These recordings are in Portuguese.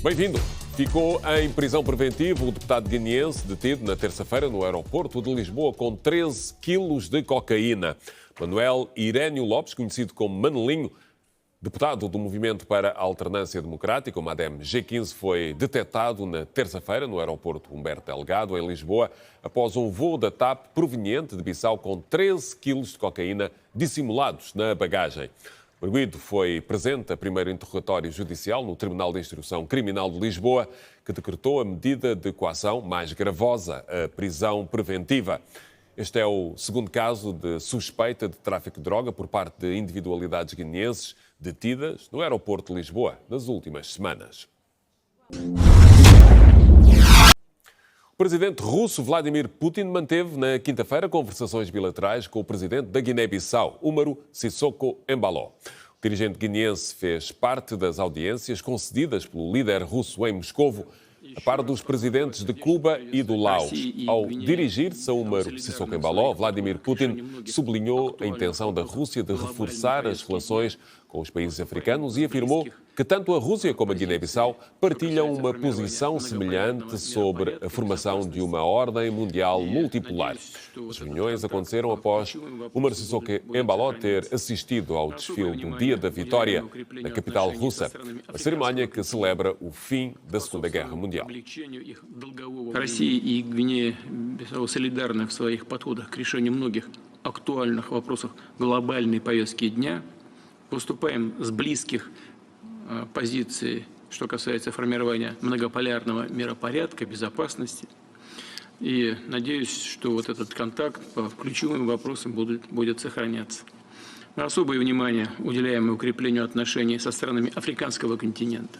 Bem-vindo. Ficou em prisão preventiva o deputado guineense detido na terça-feira no aeroporto de Lisboa com 13 quilos de cocaína. Manuel Irénio Lopes, conhecido como Manelinho, deputado do Movimento para a Alternância Democrática, o MADEM G15, foi detectado na terça-feira no aeroporto Humberto Delgado, em Lisboa, após um voo da TAP proveniente de Bissau com 13 quilos de cocaína dissimulados na bagagem. O arguido foi presente a primeiro interrogatório judicial no Tribunal de Instrução Criminal de Lisboa, que decretou a medida de coação mais gravosa, a prisão preventiva. Este é o segundo caso de suspeita de tráfico de droga por parte de individualidades guineenses detidas no aeroporto de Lisboa nas últimas semanas. O presidente russo Vladimir Putin manteve na quinta-feira conversações bilaterais com o presidente da Guiné-Bissau, Umaru Sissoko Embaló. O dirigente guineense fez parte das audiências concedidas pelo líder russo em Moscovo, a par dos presidentes de Cuba e do Laos. Ao dirigir-se a Umaru Sissoko Embaló, Vladimir Putin sublinhou a intenção da Rússia de reforçar as relações com os países africanos e afirmou que tanto a Rússia como a Guiné-Bissau partilham uma posição semelhante sobre a formação de uma ordem mundial multipolar. As reuniões aconteceram após Umaru Sissoko Embaló ter assistido ao desfile do Dia da Vitória na capital russa, a cerimónia que celebra o fim da Segunda Guerra Mundial. Россия и Гвинея-Бисау солидарны в своих подходах к решению многих актуальных вопросов глобальной повестки дня. Выступаем с близких позиций, что касается формирования многополярного миропорядка, безопасности. И надеюсь, что вот этот контакт по ключевым вопросам будет сохраняться. Мы особое внимание уделяем укреплению отношений со странами африканского континента.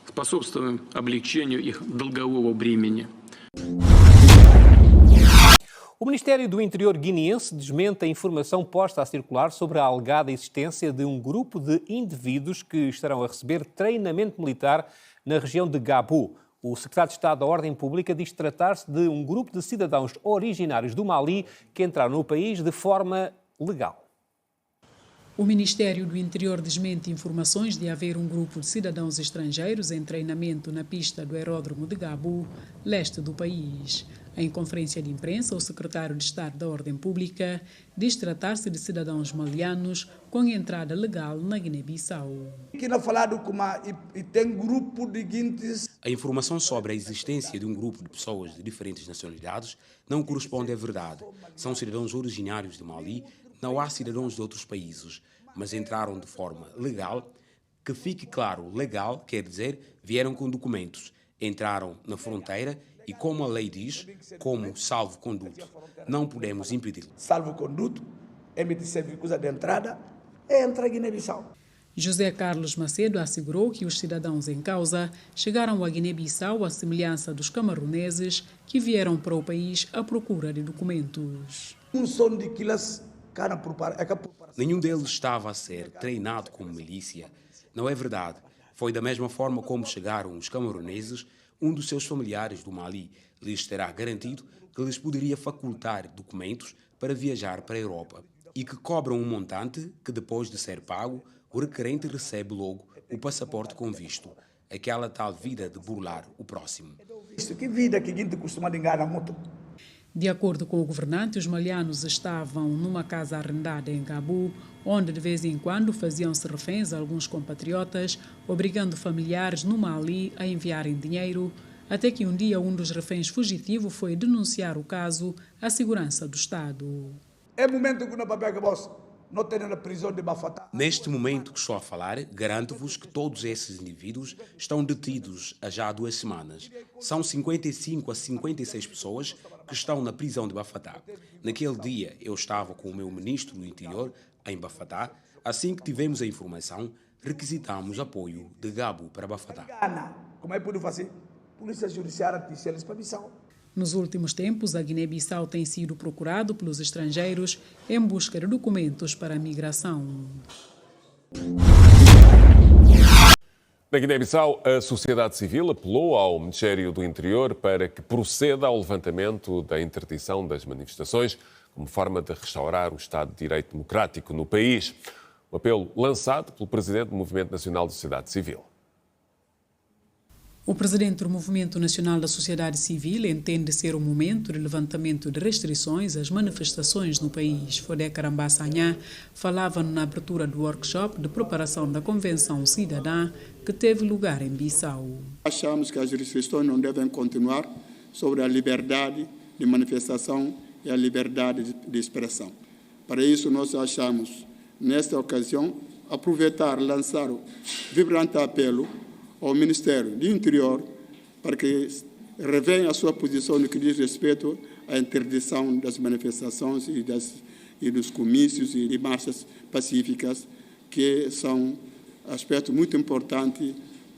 Способствуем облегчению их долгового бремени. O Ministério do Interior guineense desmente a informação posta a circular sobre a alegada existência de um grupo de indivíduos que estarão a receber treinamento militar na região de Gabu. O secretário de Estado da Ordem Pública diz tratar-se de um grupo de cidadãos originários do Mali que entraram no país de forma legal. O Ministério do Interior desmente informações de haver um grupo de cidadãos estrangeiros em treinamento na pista do aeródromo de Gabu, leste do país. Em conferência de imprensa, o secretário de Estado da Ordem Pública diz tratar-se de cidadãos malianos com entrada legal na Guiné-Bissau. A informação sobre a existência de um grupo de pessoas de diferentes nacionalidades não corresponde à verdade. São cidadãos originários de Mali, não há cidadãos de outros países, mas entraram de forma legal. Que fique claro, legal quer dizer vieram com documentos, entraram na fronteira e, como a lei diz, como salvo-conduto. Não podemos impedir. Salvo-conduto, emitir certificado de entrada e entra a Guiné-Bissau. José Carlos Macedo assegurou que os cidadãos em causa chegaram à Guiné-Bissau à semelhança dos camaroneses que vieram para o país à procura de documentos. Nenhum deles estava a ser treinado como milícia. Não é verdade. Foi da mesma forma como chegaram os camaroneses. Um dos seus familiares do Mali lhes terá garantido que lhes poderia facultar documentos para viajar para a Europa e que cobram um montante que, depois de ser pago, o requerente recebe logo o passaporte com visto. Aquela tal vida de burlar o próximo. Que vida que a gente costuma enganar muito. De acordo com o governante, os malianos estavam numa casa arrendada em Gabu, onde de vez em quando faziam-se reféns a alguns compatriotas, obrigando familiares no Mali a enviarem dinheiro, até que um dia um dos reféns fugitivo foi denunciar o caso à segurança do Estado. É momento que o papel que você não tem na prisão de Bafatá. Neste momento que estou a falar, garanto-vos que todos esses indivíduos estão detidos há já 2 semanas. São 55 a 56 pessoas que estão na prisão de Bafatá. Naquele dia eu estava com o meu ministro do Interior em Bafatá. Assim que tivemos a informação, requisitamos apoio de Gabu para Bafatá. Como é que pode fazer? Polícia Judiciária artificiais para Bissau. Nos últimos tempos, a Guiné-Bissau tem sido procurado pelos estrangeiros em busca de documentos para a migração. Na Guiné-Bissau, a sociedade civil apelou ao Ministério do Interior para que proceda ao levantamento da interdição das manifestações como forma de restaurar o Estado de Direito democrático no país. Um apelo lançado pelo presidente do Movimento Nacional da Sociedade Civil. O presidente do Movimento Nacional da Sociedade Civil entende ser o momento de levantamento de restrições às manifestações no país. Fodé Karamba Sanhá falava na abertura do workshop de preparação da Convenção Cidadã que teve lugar em Bissau. Achamos que as restrições não devem continuar sobre a liberdade de manifestação e a liberdade de expressão. Para isso, nós achamos, nesta ocasião, aproveitar e lançar o vibrante apelo ao Ministério do Interior para que revenha a sua posição no que diz respeito à interdição das manifestações e dos comícios e de marchas pacíficas, que são aspectos muito importantes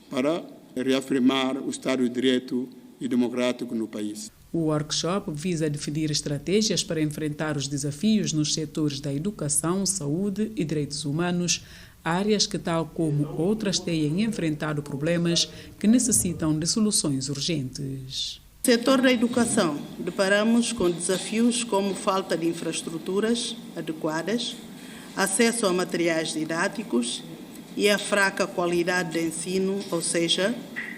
para reafirmar o Estado de Direito e democrático no país. O workshop visa definir estratégias para enfrentar os desafios nos setores da educação, saúde e direitos humanos, áreas que, tal como outras, têm enfrentado problemas que necessitam de soluções urgentes. No setor da educação, deparamos com desafios como falta de infraestruturas adequadas, acesso a materiais didáticos e a fraca qualidade de ensino, ou seja,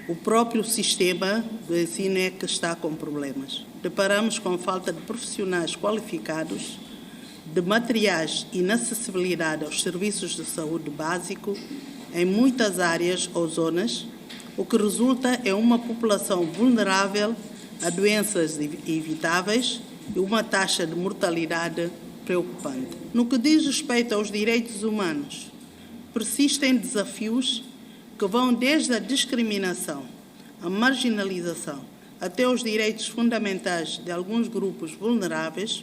o próprio sistema do ensino é que está com problemas. Deparamos com falta de profissionais qualificados, de materiais e inacessibilidade aos serviços de saúde básico em muitas áreas ou zonas, o que resulta em uma população vulnerável a doenças evitáveis e uma taxa de mortalidade preocupante. No que diz respeito aos direitos humanos, persistem desafios que vão desde a discriminação, a marginalização, até os direitos fundamentais de alguns grupos vulneráveis.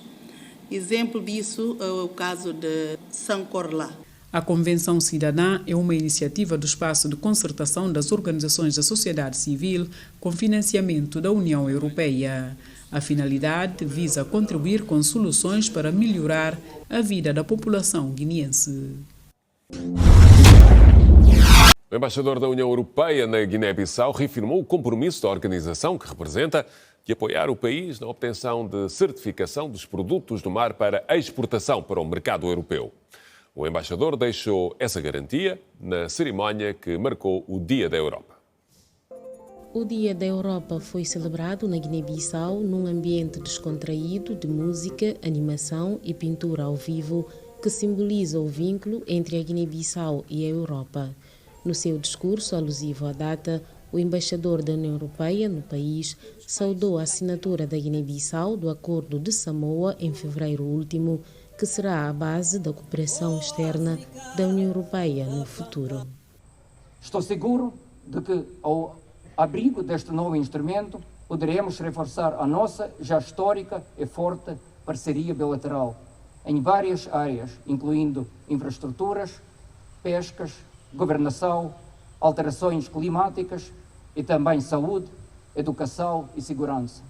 Exemplo disso é o caso de Sankorla. A Convenção Cidadã é uma iniciativa do Espaço de Concertação das Organizações da Sociedade Civil com financiamento da União Europeia. A finalidade visa contribuir com soluções para melhorar a vida da população guineense. O embaixador da União Europeia na Guiné-Bissau reafirmou o compromisso da organização que representa de apoiar o país na obtenção de certificação dos produtos do mar para a exportação para o mercado europeu. O embaixador deixou essa garantia na cerimónia que marcou o Dia da Europa. O Dia da Europa foi celebrado na Guiné-Bissau num ambiente descontraído de música, animação e pintura ao vivo que simboliza o vínculo entre a Guiné-Bissau e a Europa. No seu discurso alusivo à data, o embaixador da União Europeia no país saudou a assinatura da Guiné-Bissau do Acordo de Samoa em fevereiro último, que será a base da cooperação externa da União Europeia no futuro. Estou seguro de que, ao abrigo deste novo instrumento, poderemos reforçar a nossa já histórica e forte parceria bilateral em várias áreas, incluindo infraestruturas, pescas, governação, alterações climáticas e também saúde, educação e segurança.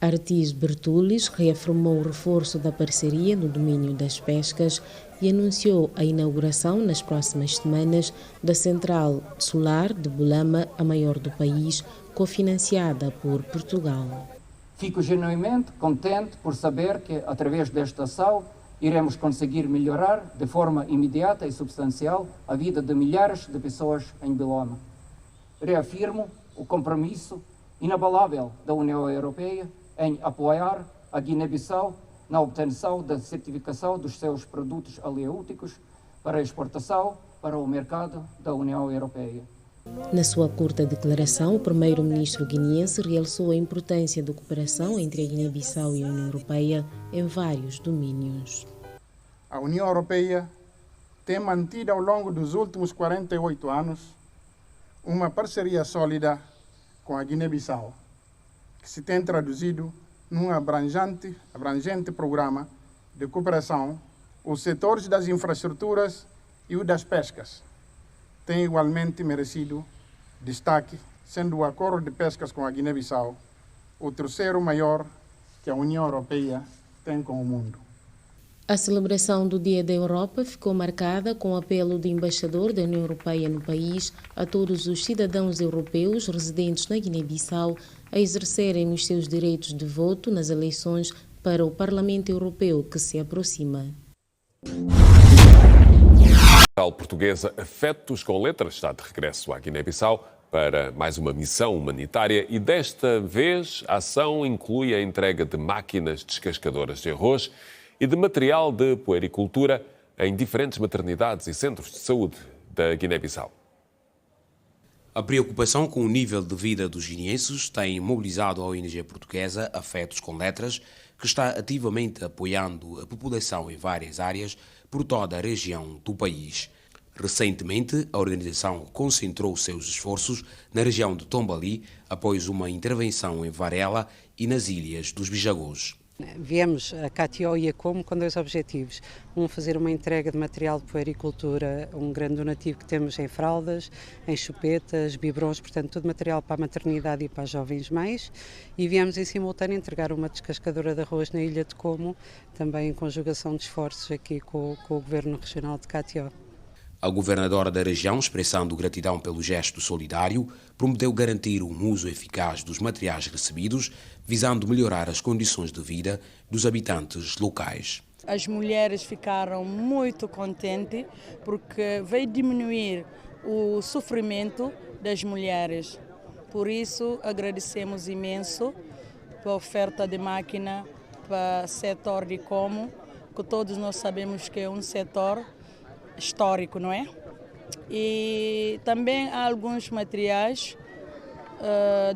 Artis Bertulis reafirmou o reforço da parceria no domínio das pescas e anunciou a inauguração nas próximas semanas da central solar de Bulama, a maior do país, cofinanciada por Portugal. Fico genuinamente contente por saber que, através desta ação, iremos conseguir melhorar de forma imediata e substancial a vida de milhares de pessoas em Bulama. Reafirmo o compromisso inabalável da União Europeia em apoiar a Guiné-Bissau na obtenção da certificação dos seus produtos halieuticos para exportação para o mercado da União Europeia. Na sua curta declaração, o primeiro-ministro guineense realçou a importância da cooperação entre a Guiné-Bissau e a União Europeia em vários domínios. A União Europeia tem mantido ao longo dos últimos 48 anos uma parceria sólida com a Guiné-Bissau, que se tem traduzido num abrangente programa de cooperação. Os setores das infraestruturas e o das pescas têm igualmente merecido destaque, sendo o acordo de pescas com a Guiné-Bissau o terceiro maior que a União Europeia tem com o mundo. A celebração do Dia da Europa ficou marcada com o apelo do embaixador da União Europeia no país a todos os cidadãos europeus residentes na Guiné-Bissau a exercerem os seus direitos de voto nas eleições para o Parlamento Europeu que se aproxima. A portuguesa Afetos com Letras está de regresso à Guiné-Bissau para mais uma missão humanitária e desta vez a ação inclui a entrega de máquinas descascadoras de arroz e de material de puericultura em diferentes maternidades e centros de saúde da Guiné-Bissau. A preocupação com o nível de vida dos guineenses tem mobilizado a ONG portuguesa Afetos com Letras, que está ativamente apoiando a população em várias áreas por toda a região do país. Recentemente, a organização concentrou seus esforços na região de Tombali após uma intervenção em Varela e nas ilhas dos Bijagós. Viemos a Catió e a Como com dois objetivos. Fazer uma entrega de material de puericultura, um grande donativo que temos em fraldas, em chupetas, biberons, portanto, tudo material para a maternidade e para as jovens mães. E viemos em simultâneo entregar uma descascadora de arroz na ilha de Como, também em conjugação de esforços aqui com o Governo Regional de Catió. A governadora da região, expressando gratidão pelo gesto solidário, prometeu garantir um uso eficaz dos materiais recebidos, visando melhorar as condições de vida dos habitantes locais. As mulheres ficaram muito contentes porque veio diminuir o sofrimento das mulheres. Por isso, agradecemos imenso pela oferta de máquina para o setor de Como, que todos nós sabemos que é um setor histórico, não é? E também há alguns materiais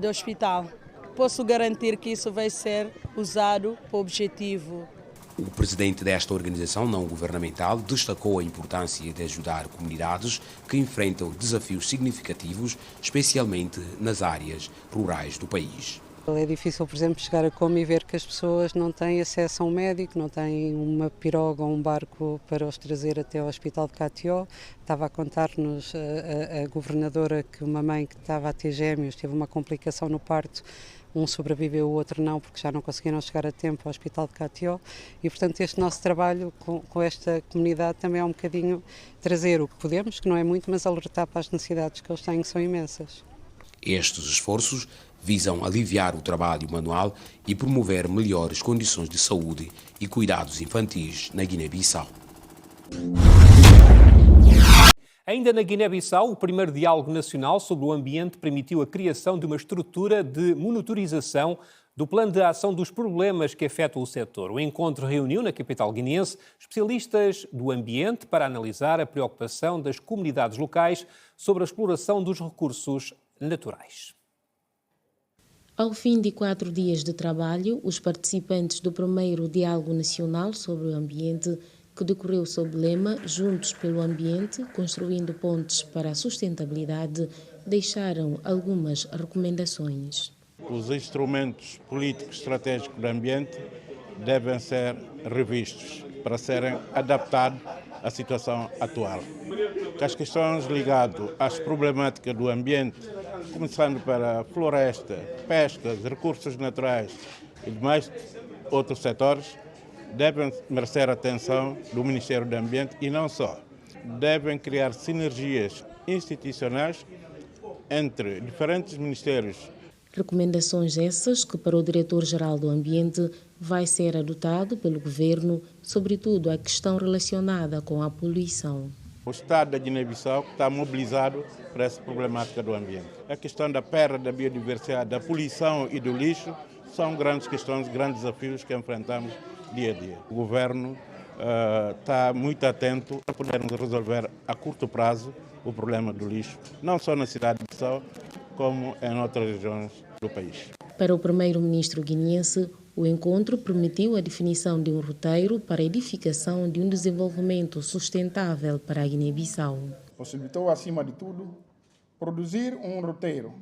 do hospital. Posso garantir que isso vai ser usado para o objetivo. O presidente desta organização não governamental destacou a importância de ajudar comunidades que enfrentam desafios significativos, especialmente nas áreas rurais do país. É difícil, por exemplo, chegar a Como e ver que as pessoas não têm acesso a um médico, não têm uma piroga ou um barco para os trazer até ao Hospital de Catió. Estava a contar-nos a governadora que uma mãe que estava a ter gêmeos teve uma complicação no parto. Um sobreviveu, o outro não, porque já não conseguiram chegar a tempo ao Hospital de Catió. E, portanto, este nosso trabalho com esta comunidade também é um bocadinho trazer o que podemos, que não é muito, mas alertar para as necessidades que eles têm, que são imensas. Estes esforços visam aliviar o trabalho manual e promover melhores condições de saúde e cuidados infantis na Guiné-Bissau. Ainda na Guiné-Bissau, o primeiro diálogo nacional sobre o ambiente permitiu a criação de uma estrutura de monitorização do plano de ação dos problemas que afetam o setor. O encontro reuniu na capital guineense especialistas do ambiente para analisar a preocupação das comunidades locais sobre a exploração dos recursos naturais. Ao fim de 4 dias de trabalho, os participantes do primeiro Diálogo Nacional sobre o Ambiente, que decorreu sob o lema Juntos pelo Ambiente, construindo pontes para a sustentabilidade, deixaram algumas recomendações. Os instrumentos políticos estratégicos do ambiente devem ser revistos para serem adaptados à situação atual. As questões ligadas às problemáticas do ambiente, começando pela floresta, pescas, recursos naturais e demais outros setores, devem merecer a atenção do Ministério do Ambiente e não só. Devem criar sinergias institucionais entre diferentes ministérios. Recomendações essas que para o Diretor-Geral do Ambiente vai ser adotado pelo Governo, sobretudo a questão relacionada com a poluição. O Estado da Guiné-Bissau está mobilizado para essa problemática do ambiente. A questão da perda da biodiversidade, da poluição e do lixo são grandes questões, grandes desafios que enfrentamos dia a dia. O Governo está muito atento para podermos resolver a curto prazo o problema do lixo, não só na cidade de Bissau, como em outras regiões do país. Para o primeiro-ministro guineense, o encontro permitiu a definição de um roteiro para a edificação de um desenvolvimento sustentável para a Guiné-Bissau. Possibilitou, acima de tudo, produzir um roteiro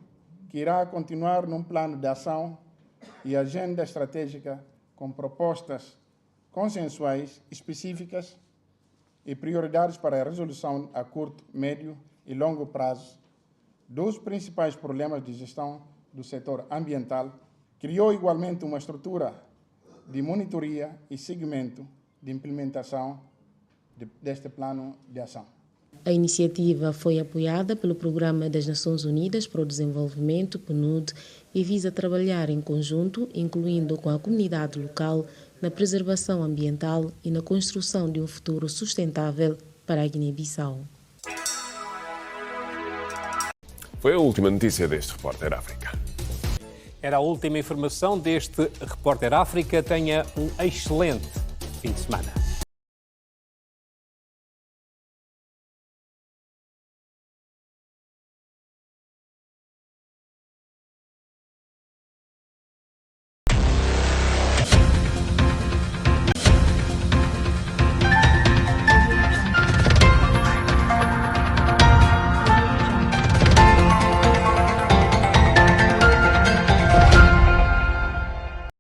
que irá continuar num plano de ação e agenda estratégica com propostas consensuais, específicas e prioridades para a resolução a curto, médio e longo prazo dos principais problemas de gestão do setor ambiental. Criou igualmente uma estrutura de monitoria e seguimento de implementação deste plano de ação. A iniciativa foi apoiada pelo Programa das Nações Unidas para o Desenvolvimento, PNUD, e visa trabalhar em conjunto, incluindo com a comunidade local, na preservação ambiental e na construção de um futuro sustentável para a Guiné-Bissau. Foi a última notícia deste Repórter África. Era a última informação deste Repórter África. Tenha um excelente fim de semana.